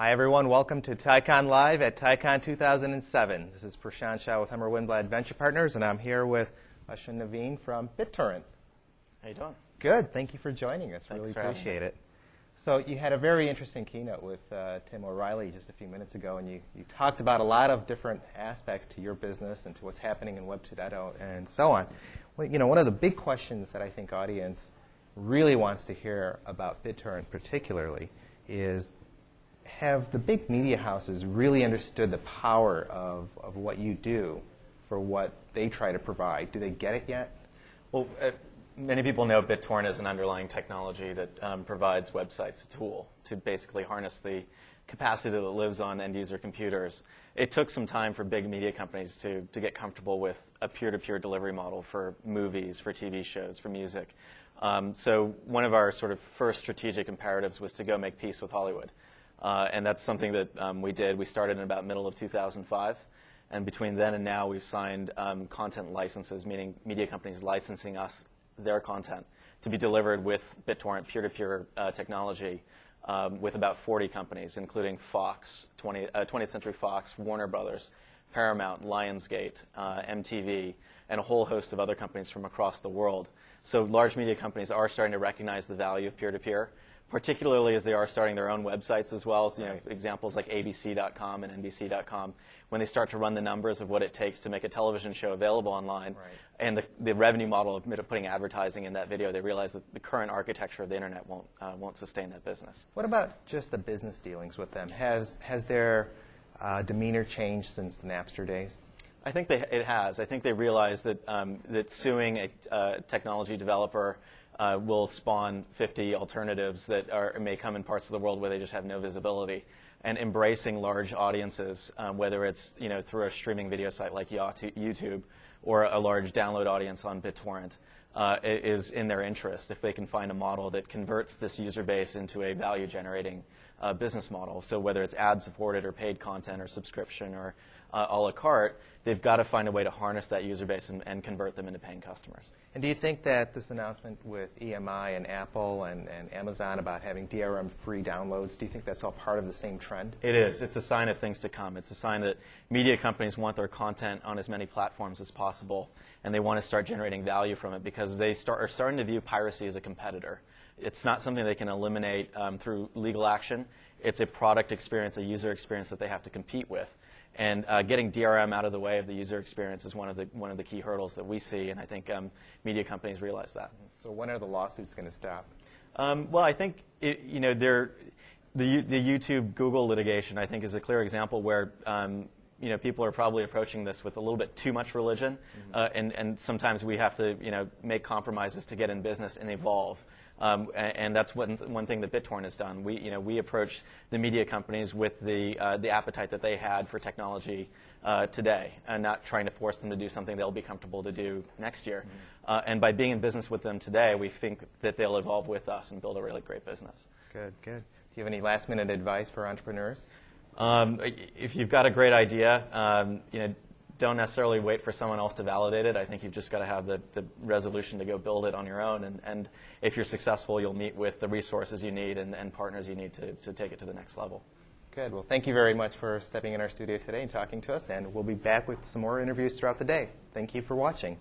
Hi everyone, welcome to TiEcon Live at TiEcon 2007. This is Prashant Shah with Hummer Winblad Venture Partners, and I'm here with Ashwin Navin from BitTorrent. How you doing? Good, thank you for joining us. Thanks really for appreciate it. So you had a very interesting keynote with Tim O'Reilly just a few minutes ago, and you talked about a lot of different aspects to your business and to what's happening in Web 2.0 and so on. Well, you know, one of the big questions that I think audience really wants to hear about BitTorrent particularly is, have the big media houses really understood the power of what you do for what they try to provide? Do they get it yet? Well, many people know BitTorrent is an underlying technology that provides websites a tool to basically harness the capacity that lives on end-user computers. It took some time for big media companies to get comfortable with a peer-to-peer delivery model for movies, for TV shows, for music. So one of our sort of first strategic imperatives was to go make peace with Hollywood. And that's something that we did. We started in about middle of 2005. And between then and now, we've signed content licenses, meaning media companies licensing us their content to be delivered with BitTorrent peer-to-peer technology with about 40 companies, including Fox, 20th Century Fox, Warner Brothers, Paramount, Lionsgate, MTV, and a whole host of other companies from across the world. So large media companies are starting to recognize the value of peer-to-peer, particularly as they are starting their own websites as well. So, you know, examples like ABC.com and NBC.com, when they start to run the numbers of what it takes to make a television show available online, right, and the revenue model of putting advertising in that video, they realize that the current architecture of the internet won't sustain that business. What about just the business dealings with them? Has their demeanor changed since the Napster days? I think it has. I think they realize that that suing a technology developer will spawn 50 alternatives that may come in parts of the world where they just have no visibility. And embracing large audiences, whether it's through a streaming video site like YouTube or a large download audience on BitTorrent, is in their interest if they can find a model that converts this user base into a value-generating business model. So whether it's ad-supported or paid content or subscription or a la carte, they've got to find a way to harness that user base and convert them into paying customers. And do you think that this announcement with EMI and Apple and Amazon about having DRM-free downloads, do you think that's all part of the same trend? It is. It's a sign of things to come. It's a sign that media companies want their content on as many platforms as possible, and they want to start generating value from it because they are starting to view piracy as a competitor. It's not something they can eliminate through legal action. It's a product experience, a user experience that they have to compete with. And getting DRM out of the way of the user experience is one of the key hurdles that we see, and I think media companies realize that. So when are the lawsuits going to stop? Well, I think the YouTube Google litigation, I think, is a clear example where people are probably approaching this with a little bit too much religion, and sometimes we have to make compromises to get in business and evolve. And that's one thing that BitTorrent has done. We approach the media companies with the appetite that they had for technology today, and not trying to force them to do something they'll be comfortable to do next year. And by being in business with them today, we think that they'll evolve with us and build a really great business. Good, good. Do you have any last-minute advice for entrepreneurs? If you've got a great idea, don't necessarily wait for someone else to validate it. I think you've just got to have the resolution to go build it on your own. And if you're successful, you'll meet with the resources you need and partners you need to take it to the next level. Good. Well, thank you very much for stepping in our studio today and talking to us. And we'll be back with some more interviews throughout the day. Thank you for watching.